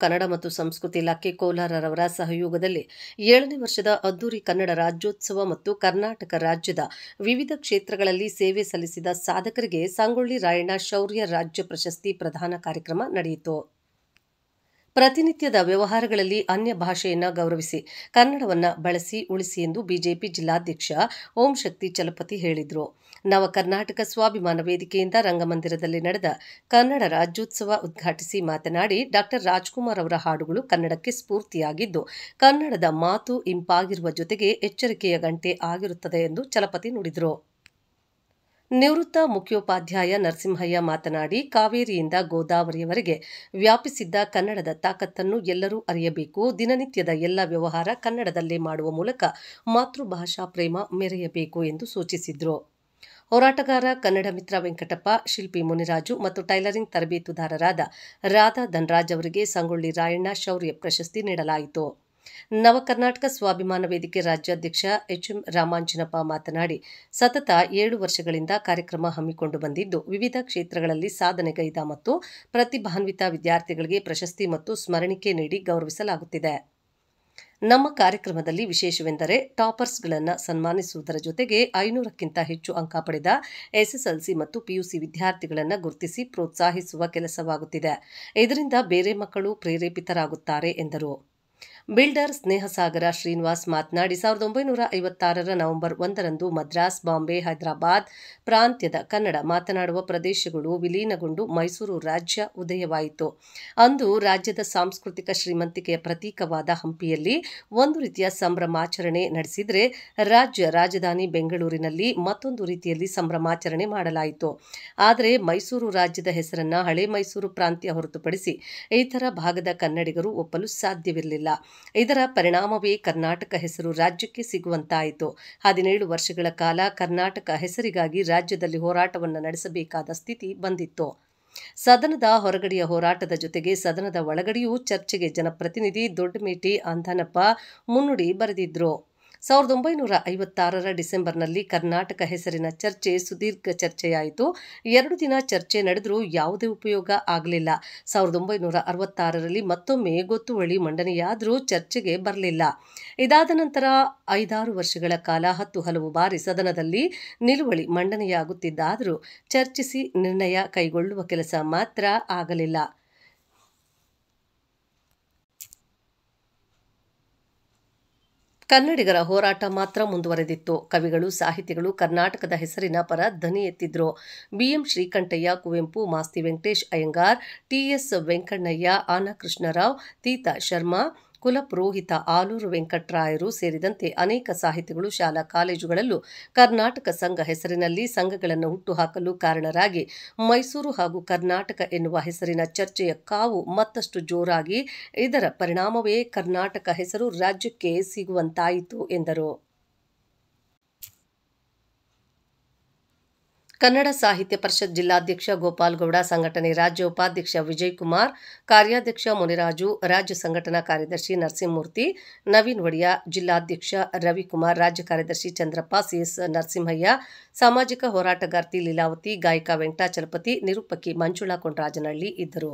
ಕನ್ನಡ ಮತ್ತು ಸಂಸ್ಕೃತಿ ಇಲಾಖೆ ಕೋಲಾರರವರ ಸಹಯೋಗದಲ್ಲಿ 7ನೇ ವರ್ಷದ ಅದ್ದೂರಿ ಕನ್ನಡ ರಾಜ್ಯೋತ್ಸವ ಮತ್ತು ಕರ್ನಾಟಕ ರಾಜ್ಯದ ವಿವಿಧ ಕ್ಷೇತ್ರಗಳಲ್ಲಿ ಸೇವೆ ಸಲ್ಲಿಸಿದ ಸಾಧಕರಿಗೆ ಸಂಗೊಳ್ಳಿ ರಾಯಣ್ಣ ಶೌರ್ಯ ರಾಜ್ಯ ಪ್ರಶಸ್ತಿ ಪ್ರದಾನ ಕಾರ್ಯಕ್ರಮ ನಡೆಯಿತು. ಪ್ರತಿನಿತ್ಯದ ವ್ಯವಹಾರಗಳಲ್ಲಿ ಅನ್ಯ ಭಾಷೆಯನ್ನು ಗೌರವಿಸಿ ಕನ್ನಡವನ್ನು ಬಳಸಿ ಉಳಿಸಿ ಎಂದು ಬಿಜೆಪಿ ಜಿಲ್ಲಾಧ್ಯಕ್ಷ ಓಂ ಶಕ್ತಿ ಚಲಪತಿ ಹೇಳಿದರು. ನವ ಕರ್ನಾಟಕ ಸ್ವಾಭಿಮಾನ ವೇದಿಕೆಯಿಂದ ರಂಗಮಂದಿರದಲ್ಲಿ ನಡೆದ ಕನ್ನಡ ರಾಜ್ಯೋತ್ಸವ ಉದ್ಘಾಟಿಸಿ ಮಾತನಾಡಿ, ಡಾ ರಾಜ್ಕುಮಾರ್ ಅವರ ಹಾಡುಗಳು ಕನ್ನಡಕ್ಕೆ ಸ್ಫೂರ್ತಿಯಾಗಿದ್ದು, ಕನ್ನಡದ ಮಾತು ಇಂಪಾಗಿರುವ ಜೊತೆಗೆ ಎಚ್ಚರಿಕೆಯ ಗಂಟೆ ಆಗಿರುತ್ತದೆ ಎಂದು ಚಲಪತಿ ನುಡಿದರು. ನಿವೃತ್ತ ಮುಖ್ಯೋಪಾಧ್ಯಾಯ ನರಸಿಂಹಯ್ಯ ಮಾತನಾಡಿ, ಕಾವೇರಿಯಿಂದ ಗೋದಾವರಿಯವರೆಗೆ ವ್ಯಾಪಿಸಿದ್ದ ಕನ್ನಡದ ತಾಕತ್ತನ್ನು ಎಲ್ಲರೂ ಅರಿಯಬೇಕು. ದಿನನಿತ್ಯದ ಎಲ್ಲ ವ್ಯವಹಾರ ಕನ್ನಡದಲ್ಲೇ ಮಾಡುವ ಮೂಲಕ ಮಾತೃಭಾಷಾ ಪ್ರೇಮ ಮೆರೆಯಬೇಕು ಎಂದು ಸೂಚಿಸಿದರು. ಹೋರಾಟಗಾರ ಕನ್ನಡ ಮಿತ್ರ ವೆಂಕಟಪ್ಪ, ಶಿಲ್ಪಿ ಮುನಿರಾಜು ಮತ್ತು ಟೈಲರಿಂಗ್ ತರಬೇತುದಾರರಾದ ರಾಧಾ ಧನರಾಜ್ ಅವರಿಗೆ ಸಂಗೊಳ್ಳಿ ರಾಯಣ್ಣ ಶೌರ್ಯ ಪ್ರಶಸ್ತಿ ನೀಡಲಾಯಿತು. ನವ ಕರ್ನಾಟಕ ಸ್ವಾಭಿಮಾನ ವೇದಿಕೆ ರಾಜ್ಯಾಧ್ಯಕ್ಷ ಎಚ್ಎಂ ರಾಮಾಂಜನಪ್ಪ ಮಾತನಾಡಿ, ಸತತ 7 ವರ್ಷಗಳಿಂದ ಕಾರ್ಯಕ್ರಮ ಹಮ್ಮಿಕೊಂಡು ಬಂದಿದ್ದು, ವಿವಿಧ ಕ್ಷೇತ್ರಗಳಲ್ಲಿ ಸಾಧನೆಗೈದ ಮತ್ತು ಪ್ರತಿಭಾನ್ವಿತ ವಿದ್ಯಾರ್ಥಿಗಳಿಗೆ ಪ್ರಶಸ್ತಿ ಮತ್ತು ಸ್ಮರಣಿಕೆ ನೀಡಿ ಗೌರವಿಸಲಾಗುತ್ತಿದೆ. ನಮ್ಮ ಕಾರ್ಯಕ್ರಮದಲ್ಲಿ ವಿಶೇಷವೆಂದರೆ ಟಾಪರ್ಸ್ಗಳನ್ನು ಸನ್ಮಾನಿಸುವುದರ ಜೊತೆಗೆ 500ಕ್ಕಿಂತ ಹೆಚ್ಚು ಅಂಕ ಪಡೆದ ಎಸ್ಎಸ್ಎಲ್ಸಿ ಮತ್ತು ಪಿಯುಸಿ ವಿದ್ಯಾರ್ಥಿಗಳನ್ನು ಗುರುತಿಸಿ ಪ್ರೋತ್ಸಾಹಿಸುವ ಕೆಲಸವಾಗುತ್ತಿದೆ. ಇದರಿಂದ ಬೇರೆ ಮಕ್ಕಳು ಪ್ರೇರೇಪಿತರಾಗುತ್ತಾರೆ ಎಂದರು. ಬಿಲ್ಡರ್ ಸ್ನೇಹಸಾಗರ ಶ್ರೀನಿವಾಸ್ ಮಾತನಾಡಿ, 1956ರ ನವೆಂಬರ್ 1ರಂದು ಮದ್ರಾಸ್, ಬಾಂಬೆ, ಹೈದರಾಬಾದ್ ಪ್ರಾಂತ್ಯದ ಕನ್ನಡ ಮಾತನಾಡುವ ಪ್ರದೇಶಗಳು ವಿಲೀನಗೊಂಡು ಮೈಸೂರು ರಾಜ್ಯ ಉದಯವಾಯಿತು. ಅಂದು ರಾಜ್ಯದ ಸಾಂಸ್ಕೃತಿಕ ಶ್ರೀಮಂತಿಕೆಯ ಪ್ರತೀಕವಾದ ಹಂಪಿಯಲ್ಲಿ ಒಂದು ರೀತಿಯ ಸಂಭ್ರಮಾಚರಣೆ ನಡೆಸಿದರೆ, ರಾಜ್ಯ ರಾಜಧಾನಿ ಬೆಂಗಳೂರಿನಲ್ಲಿ ಮತ್ತೊಂದು ರೀತಿಯಲ್ಲಿ ಸಂಭ್ರಮಾಚರಣೆ ಮಾಡಲಾಯಿತು. ಆದರೆ ಮೈಸೂರು ರಾಜ್ಯದ ಹೆಸರನ್ನ ಹಳೆ ಮೈಸೂರು ಪ್ರಾಂತ್ಯ ಹೊರತುಪಡಿಸಿ ಇತರ ಭಾಗದ ಕನ್ನಡಿಗರು ಒಪ್ಪಲು ಸಾಧ್ಯವಿರಲಿಲ್ಲ. ಇದರ ಪರಿಣಾಮವೇ ಕರ್ನಾಟಕ ಹೆಸರು ರಾಜ್ಯಕ್ಕೆ ಸಿಗುವಂತಾಯಿತು. 17 ವರ್ಷಗಳ ಕಾಲ ಕರ್ನಾಟಕ ಹೆಸರಿಗಾಗಿ ರಾಜ್ಯದಲ್ಲಿ ಹೋರಾಟವನ್ನು ನಡೆಸಬೇಕಾದ ಸ್ಥಿತಿ ಬಂದಿತ್ತು. ಸದನದ ಹೊರಗಡೆಯ ಹೋರಾಟದ ಜೊತೆಗೆ ಸದನದ ಒಳಗಡೆಯೂ ಚರ್ಚೆಗೆ ಜನಪ್ರತಿನಿಧಿ ದೊಡ್ಡಮೇಟಿ ಅಂಧನಪ್ಪ ಮುನ್ನುಡಿ ಬರೆದಿದ್ರು. 1956ರ ಡಿಸೆಂಬರ್ನಲ್ಲಿ ಕರ್ನಾಟಕ ಹೆಸರಿನ ಚರ್ಚೆ ಸುದೀರ್ಘ ಚರ್ಚೆಯಾಯಿತು. 2 ದಿನ ಚರ್ಚೆ ನಡೆದರೂ ಯಾವುದೇ ಉಪಯೋಗ ಆಗಲಿಲ್ಲ. 1966ರಲ್ಲಿ ಮತ್ತೊಮ್ಮೆ ಗೊತ್ತುವಳಿ ಮಂಡನೆಯಾದರೂ ಚರ್ಚೆಗೆ ಬರಲಿಲ್ಲ. ಇದಾದ ನಂತರ 5-6 ವರ್ಷಗಳ ಕಾಲ 10 ಹಲವು ಬಾರಿ ಸದನದಲ್ಲಿ ನಿಲುವಳಿ ಮಂಡನೆಯಾಗುತ್ತಿದ್ದಾದರೂ ಚರ್ಚಿಸಿ ನಿರ್ಣಯ ಕೈಗೊಳ್ಳುವ ಕೆಲಸ ಮಾತ್ರ ಆಗಲಿಲ್ಲ. ಕನ್ನಡಿಗರ ಹೋರಾಟ ಮಾತ್ರ ಮುಂದುವರೆದಿತ್ತು. ಕವಿಗಳು, ಸಾಹಿತಿಗಳು ಕರ್ನಾಟಕದ ಹೆಸರಿನ ಪರ ಧ್ವನಿ ಎತ್ತಿದ್ರು. ಬಿಎಂ ಶ್ರೀಕಂಠಯ್ಯ, ಕುವೆಂಪು, ಮಾಸ್ತಿ ವೆಂಕಟೇಶ್ ಅಯ್ಯಂಗಾರ್, ಟಿಎಸ್ ವೆಂಕಣ್ಣಯ್ಯ, ಆನಾ ಕೃಷ್ಣರಾವ್, ತೀತಾ ಶರ್ಮಾ, ಕುಲಪುರೋಹಿತ ಆಲೂರು ವೆಂಕಟರಾಯರು ಸೇರಿದಂತೆ ಅನೇಕ ಸಾಹಿತಿಗಳು ಶಾಲಾ ಕಾಲೇಜುಗಳಲ್ಲೂ ಕರ್ನಾಟಕ ಸಂಘ ಹೆಸರಿನಲ್ಲಿ ಸಂಘಗಳನ್ನು ಹುಟ್ಟುಹಾಕಲು ಕಾರಣರಾಗಿ ಮೈಸೂರು ಹಾಗೂ ಕರ್ನಾಟಕ ಎನ್ನುವ ಹೆಸರಿನ ಚರ್ಚೆಯ ಕಾವು ಮತ್ತಷ್ಟು ಜೋರಾಗಿ ಇದರ ಪರಿಣಾಮವೇ ಕರ್ನಾಟಕ ಹೆಸರು ರಾಜ್ಯಕ್ಕೆ ಸಿಗುವಂತಾಯಿತು ಎಂದರು. ಕನ್ನಡ ಸಾಹಿತ್ಯ ಪರಿಷತ್ ಜಿಲ್ಲಾಧ್ಯಕ್ಷ ಗೋಪಾಲಗೌಡ, ಸಂಘಟನೆ ರಾಜ್ಯ ಉಪಾಧ್ಯಕ್ಷ ವಿಜಯಕುಮಾರ್, ಕಾರ್ಯಾಧ್ಯಕ್ಷ ಮುನಿರಾಜು, ರಾಜ್ಯ ಸಂಘಟನಾ ಕಾರ್ಯದರ್ಶಿ ನರಸಿಂಹಮೂರ್ತಿ, ನವೀನ್ ಒಡೆಯ, ಜಿಲ್ಲಾಧ್ಯಕ್ಷ ರವಿಕುಮಾರ್, ರಾಜ್ಯ ಕಾರ್ಯದರ್ಶಿ ಚಂದ್ರಪ್ಪ, ಸಿಎಸ್ ನರಸಿಂಹಯ್ಯ, ಸಾಮಾಜಿಕ ಹೋರಾಟಗಾರ್ತಿ ಲೀಲಾವತಿ, ಗಾಯಕ ವೆಂಕಟಾಚಲಪತಿ, ನಿರೂಪಕಿ ಮಂಜುಳಾ ಕೊಂಡರಾಜನಹಳ್ಳಿ ಇದ್ದರು.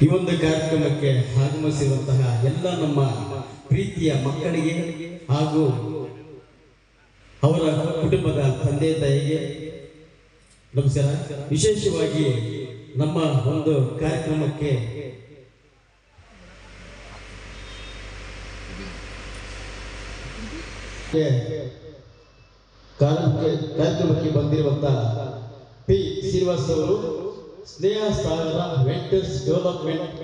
ಈ ಒಂದು ಕಾರ್ಯಕ್ರಮಕ್ಕೆ ಆಗಮಿಸಿರುವಂತಹ ಎಲ್ಲ ನಮ್ಮ ಪ್ರೀತಿಯ ಮಕ್ಕಳಿಗೆ ಹಾಗೂ ಅವರ ಕುಟುಂಬದ ತಂದೆ ತಾಯಿಗೆ ನಮಸ್ಕಾರ. ವಿಶೇಷವಾಗಿ ನಮ್ಮ ಒಂದು ಕಾರ್ಯಕ್ರಮಕ್ಕೆ ಬಂದಿರುವಂತಹ ಪಿ ಶ್ರೀನಿವಾಸ್ ಅವರು, ಸ್ನೇಹ ಸಾಗರ ವೆಂಚರ್ಸ್ ಡೆವಲಪ್ಮೆಂಟ್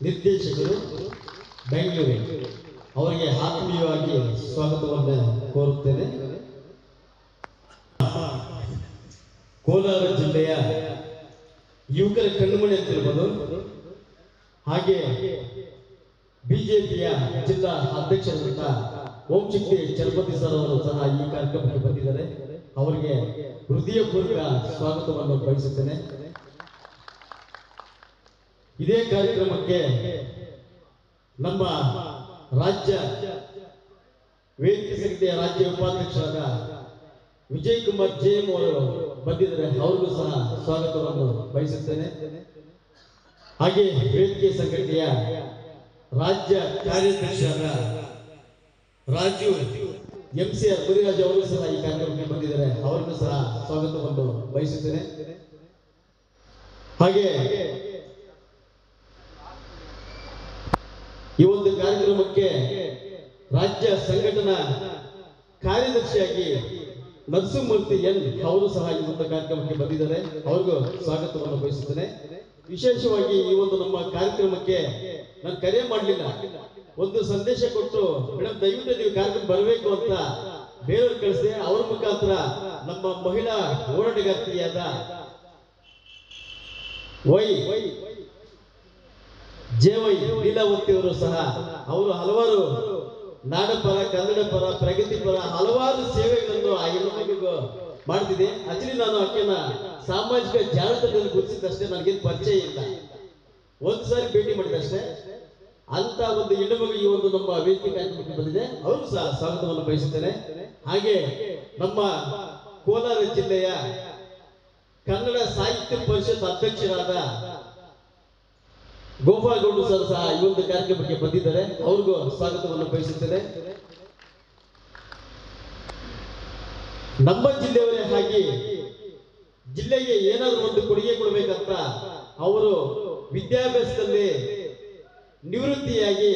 ನಿರ್ದೇಶಕರು ಬೆಂಗಳೂರು, ಅವರಿಗೆ ಆತ್ಮೀಯವಾಗಿ ಸ್ವಾಗತವನ್ನು ಕೋರುತ್ತೇನೆ. ಕೋಲಾರ ಜಿಲ್ಲೆಯ ಯುವಕರ ಕಣ್ಣುಮಣಿ ಅಂತಿರ್ಬೋದು, ಹಾಗೆ ಬಿಜೆಪಿಯ ಜಿಲ್ಲಾ ಅಧ್ಯಕ್ಷರಾದ ಓಂ ಶಕ್ತಿ ಚಲಪತಿ ಸರ್ ಅವರು ಸಹ ಈ ಕಾರ್ಯಕ್ರಮಕ್ಕೆ ಬಂದಿದ್ದಾರೆ. ಅವರಿಗೆ ಹೃದಯಪೂರ್ವಕ ಸ್ವಾಗತವನ್ನು ಬಯಸುತ್ತೇನೆ. ಇದೇ ಕಾರ್ಯಕ್ರಮಕ್ಕೆ ನಮ್ಮ ರಾಜ್ಯ ವೇದಿಕೆ ಸಮಿತಿಯ ರಾಜ್ಯ ಉಪಾಧ್ಯಕ್ಷರಾದ ವಿಜಯಕುಮಾರ್ ಜೆಎಂ ಅವರು ಬಂದಿದ್ದಾರೆ, ಅವ್ರಿಗೂ ಸಹ ಸ್ವಾಗತವನ್ನು ಬಯಸುತ್ತೇನೆ. ಹಾಗೆ ವೇದಿಕೆ ಸಂಘಟನೆಯ ರಾಜ್ಯ ಕಾರ್ಯಾಧ್ಯಕ್ಷರಾದ ರಾಜು MCR ಮುನಿರಾಜು ಅವರು ಸಹ ಈ ಕಾರ್ಯಕ್ರಮಕ್ಕೆ ಬಂದಿದ್ದಾರೆ, ಅವರಿಗೂ ಸಹ ಸ್ವಾಗತವನ್ನು ಬಯಸುತ್ತೇನೆ. ಹಾಗೆ ಈ ಒಂದು ಕಾರ್ಯಕ್ರಮಕ್ಕೆ ರಾಜ್ಯ ಸಂಘಟನಾ ಕಾರ್ಯದರ್ಶಿಯಾಗಿ ನರಸಿಂಹಮೂರ್ತಿ ಎನ್ ಅವರು ಸಹ ಈ ಒಂದು ಕಾರ್ಯಕ್ರಮಕ್ಕೆ ಬಂದಿದ್ದಾರೆ, ಅವ್ರಿಗೂ ಸ್ವಾಗತವನ್ನು ಬಯಸುತ್ತೇನೆ. ವಿಶೇಷವಾಗಿ ಈ ಒಂದು ನಮ್ಮ ಕಾರ್ಯಕ್ರಮಕ್ಕೆ ನಾನು ಕರೆ ಮಾಡಲಿಲ್ಲ, ಒಂದು ಸಂದೇಶ ಕೊಟ್ಟು ಮೇಡಮ್ ದಯವಿಟ್ಟು ನೀವು ಕಾರ್ಯಕ್ರಮ ಬರಬೇಕು ಅಂತ ಬೇರೆಯವ್ರು ಕಳಿಸಿದೆ. ಅವ್ರ ಮುಖಾಂತರ ನಮ್ಮ ಮಹಿಳಾ ಹೋರಾಟಗಾರ್ತಿಯಾದ ಜೆವೈ ಲೀಲಾವತಿ ಅವರು ಸಹ ಅವರು ಹಲವಾರು ನಾಡಪರ, ಕನ್ನಡ ಪರ, ಪ್ರಗತಿ ಪರ ಹಲವಾರು ಸೇವೆಗಳನ್ನು ಆ ಹೆಣ್ಣು ಮಾಡ್ತಿದೆ. ಆಕ್ಚುಲಿ ನಾನು ಆಕೆನ ಸಾಮಾಜಿಕ ಜಾಲತಾಣದಲ್ಲಿ ಗುರುತಿಸಿದಷ್ಟೇ, ನನಗೇನು ಪರಿಚಯ ಇಲ್ಲ, ಒಂದು ಸಾರಿ ಭೇಟಿ ಮಾಡಿದಷ್ಟೇ. ಅಂತ ಒಂದು ಹೆಣ್ಣುಮಗು ಈ ಒಂದು ನಮ್ಮ ವೇದಿಕೆ ಕಾರ್ಯಕ್ರಮಕ್ಕೆ ಬಂದಿದೆ, ಅವರು ಸಹ ಸ್ವಾಗತವನ್ನು ಬಯಸುತ್ತೇನೆ. ಹಾಗೆ ನಮ್ಮ ಕೋಲಾರ ಜಿಲ್ಲೆಯ ಕನ್ನಡ ಸಾಹಿತ್ಯ ಪರಿಷತ್ ಅಧ್ಯಕ್ಷರಾದ ಗೋಪಾಲಗೌಡ ಸರ್ ಸಹ ಈ ಒಂದು ಕಾರ್ಯಕ್ರಮಕ್ಕೆ ಬಂದಿದ್ದಾರೆ, ಅವ್ರಿಗೂ ಸ್ವಾಗತವನ್ನು ಬಯಸುತ್ತೇನೆ. ನಮ್ಮ ಜಿಲ್ಲೆಯವರೇ ಹಾಗೆ ಜಿಲ್ಲೆಗೆ ಏನಾದರೂ ಒಂದು ಕೊಡುಗೆ ಕೊಡಬೇಕಂತ ಅವರು ವಿದ್ಯಾಭ್ಯಾಸದಲ್ಲಿ ನಿವೃತ್ತಿಯಾಗಿ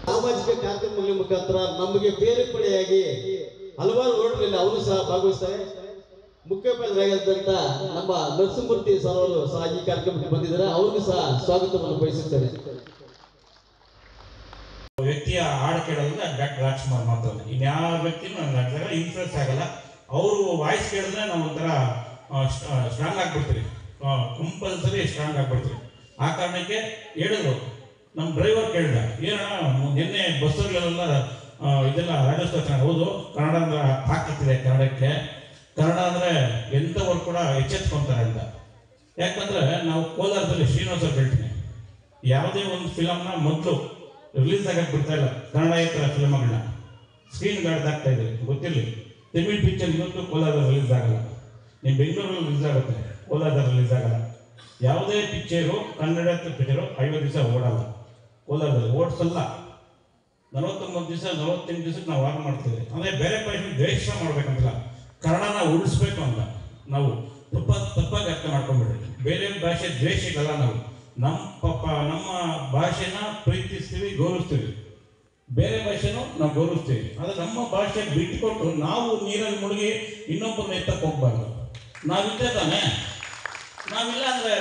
ಸಾಮಾಜಿಕ ಕಾರ್ಯಕ್ರಮಗಳ ಮುಖಾಂತರ ನಮಗೆ ಬೇರೆಪಡೆಯಾಗಿ ಹಲವಾರು ಹೋರಾಟಗಳಲ್ಲಿ ಅವರು ಸಹ ಭಾಗವಹಿಸ್ತಾರೆ. ಮುಖ್ಯೋಪಾಧ್ಯಾಯರಾದಂತ ನಮ್ಮ ನರಸಿಂಹಮೂರ್ತಿ ಸರ್ ಅವರು ಸಹ ಈ ಕಾರ್ಯಕ್ರಮಕ್ಕೆ ಬಂದಿದ್ದಾರೆ, ಅವ್ರಿಗೂ ಸಹ ಸ್ವಾಗತವನ್ನು ಬಯಸುತ್ತೇನೆ. ವ್ಯಕ್ತಿಯ ಹಾಡು ಕೇಳೋದ್ರೆ ಡಾಕ್ಟರ್ ರಾಜ್ಕುಮಾರ್ ಮಾತ್ರ, ಇನ್ಯಾವ ವ್ಯಕ್ತಿನೂ ನನಗೆ ಇನ್ಫ್ಲೂಯೆನ್ಸ್ ಆಗಲ್ಲ. ಅವರು ವಾಯ್ಸ್ ಕೇಳಿದ್ರೆ ನಾವು ಒಂಥರ ಸ್ಟ್ರಾಂಗ್ ಆಗ್ಬಿಡ್ತೀವಿ, ಕಂಪಲ್ಸರಿ ಸ್ಟ್ರಾಂಗ್ ಆಗ್ಬಿಡ್ತೀವಿ. ಆ ಕಾರಣಕ್ಕೆ ಹೇಳಿದ್ರು, ನಮ್ಮ ಡ್ರೈವರ್ ಕೇಳಿದ, ಏನಣ್ಣ ನಿನ್ನೆ ಬಸ್ಸುಗಳೆಲ್ಲ ಇದೆಲ್ಲ ರಾಜ್ಯೋತ್ಸವ ಚೆನ್ನಾಗಿ, ಹೌದು ಕನ್ನಡ ಅಂದ್ರೆ ತಾಕತ್ತಿದೆ ಕನ್ನಡಕ್ಕೆ, ಕನ್ನಡ ಅಂದರೆ ಎಂಥವ್ರು ಕೂಡ ಎಚ್ಚೆತ್ಕೊಂತಾರೆ ಅಂತ. ಯಾಕಂದರೆ ನಾವು ಕೋಲಾರದಲ್ಲಿ ಶ್ರೀನಿವಾಸ ಹೇಳ್ತೀನಿ, ಯಾವುದೇ ಒಂದು ಫಿಲಮ್ನ ಮೊದಲು ರಿಲೀಸ್ ಆಗಕ್ಕೆ ಬಿಡ್ತಾ ಇಲ್ಲ, ಕನ್ನಡೇತರ ಫಿಲಮ್ಗಳನ್ನ ಸ್ಕ್ರೀನ್ ಗಾರ್ಡ್ ಆಗ್ತಾ ಇದೆ. ಗೊತ್ತಿರಲಿ, ತಮಿಳ್ ಪಿಕ್ಚರ್ ಇವತ್ತು ಕೋಲಾರದಲ್ಲಿ ರಿಲೀಸ್ ಆಗಲ್ಲ, ನೀವು ಬೆಂಗಳೂರಲ್ಲಿ ರಿಲೀಸ್ ಆಗುತ್ತೆ, ಕೋಲಾರದಲ್ಲಿ ರಿಲೀಸ್ ಆಗಲ್ಲ. ಯಾವುದೇ ಪಿಕ್ಚರು ಕನ್ನಡ ಪಿಕ್ಚರು 50 ದಿವಸ ಓಡಲ್ಲ, ಕೋಲಾರದಲ್ಲಿ ಓಡಿಸಲ್ಲ. 49 ದಿವಸ 48 ದಿವಸಕ್ಕೆ ನಾವು ವಾರ ಮಾಡ್ತೀವಿ. ಅಂದರೆ ಬೇರೆ ಭಾಷೆ ದ್ವೇಷ ಮಾಡ್ಬೇಕಂತಿಲ್ಲ, ಕನ್ನಡನ ಉಳಿಸ್ಬೇಕು ಅಂತ ನಾವು ತಪ್ಪಾಗಿ ಅರ್ಥ ಮಾಡ್ಕೊಂಡ್ಬಿಡ್ರಿ. ಬೇರೆ ಭಾಷೆ ದ್ವೇಷ ಇಲ್ಲಲ್ಲ, ನಾವು ನಮ್ಮ ಭಾಷೆನ ಪ್ರೀತಿಸ್ತೀವಿ, ಗೌರವಿಸ್ತೀವಿ, ಬೇರೆ ಭಾಷೆನೂ ನಾವು ಗೌರವಿಸ್ತೀವಿ. ಆದರೆ ನಮ್ಮ ಭಾಷೆ ಬಿಟ್ಟುಕೊಟ್ಟು ನಾವು ನೀರಲ್ಲಿ ಮುಳುಗಿ ಇನ್ನೊಬ್ಬರನ್ನ ಎತ್ತಕ್ಕೆ ಹೋಗ್ಬಾರ್ದು. ನಾವಿದ್ದೇ ತಾನೆ, ನಾವಿಲ್ಲ ಅಂದರೆ